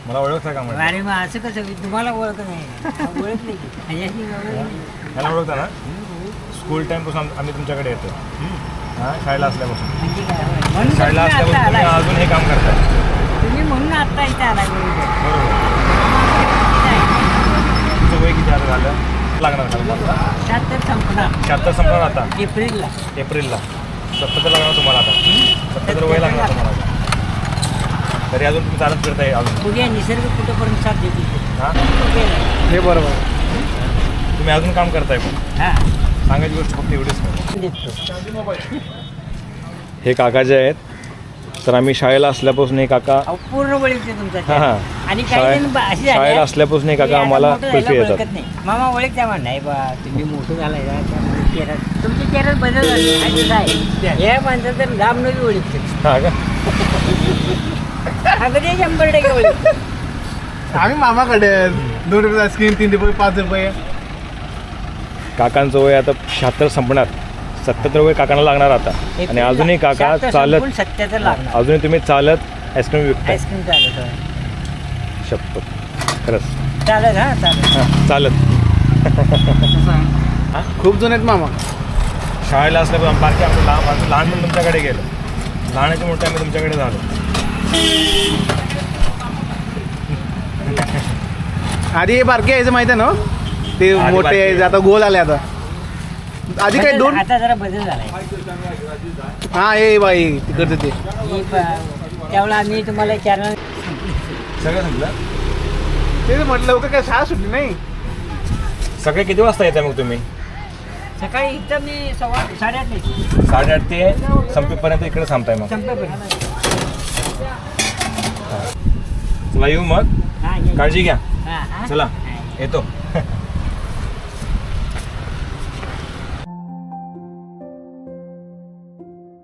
मला ओळखता का म्हणजे अरे मग असं कसं तुम्हाला ओळख नाही ओळख नाही मला ओळखता ना स्कूल टाईमपासून आम्ही तुमच्याकडे येतो हां शाळेला असल्यापासून शाळेला असल्यापासून तुम्ही अजून हे काम करताय तुम्ही म्हणून आता इथे आला बरोबर तुमचं वय किती आता झालं लागणार का 76 संपणार 76 संपणार आता एप्रिलला 77 लागणार तुम्हाला आता 77 वय लागणार तुम्हाला आता तरी अजून तुम्ही चालत फिरताय अजून बघूया निसर्ग कुठंपर्यंत साथ देतील हां हे बरोबर तुम्ही अजून काम करताय पण हां सांगायची गोष्ट फक्त एवढीच नाही देतो हे काका जे आहेत तर आम्ही शाळेला असल्यापासून हे काका अहो, पूर्ण ओळखते तुमचा हां हां आणि काही जण अशी झाली शाळेला आहे, असल्यापासून हे की काका आता आम्हाला मोठं झालं, कुल्फी येतात ओळखत नाही मामा ओळखत्या म्हणा नाही बा तुम्ही मोठं झालाय ना, त्यामुळे चेहरा तुमच्या चेहऱ्यात बदल झाले आणि काय या माणसाचं तर लांब नवी ओळखते हां का अगदी 100% ओळखते आम्ही मामाकडे 2 रुपये स्क्रीन 3 रुपये 5 रुपये काकांचं वय आता 76 संपणार 77 वय काकांना लागणार आता आणि अजूनही काका चालत 77 लागणार अजूनही तुम्ही चालत आईस्क्रीम विकताय आईस्क्रीम चालत होय. शपथ खरंच चालत हा चालत हां चालत खूप जुने आहेत मामा शाळेला असल्यापासून बारकी आमचं लहानपण तुमच्याकडे गेलं लहानाचे मोठे आम्ही तुमच्याकडे झालो आधी हे बारके यायचं माहिती आहे ना ते आधी मोठे बारके. यायचे आता गोल आले आता आधी काय दोन आता जरा बदल झालाय हा हे बाई तिकडचं ते त्यावेळेला आम्ही तुम्हाला चॅनल सगळं सांगितलं ते म्हटलं होतं काय शाळा सुटली नाही सगळे किती वाजता येते मग तुम्ही सकाळी इथं मी 8:30 8:30 ते संपेपर्यंत इकडे थांबताय मग संपेपर्यंत चला येऊ मग हां काळजी घ्या हां चला येतो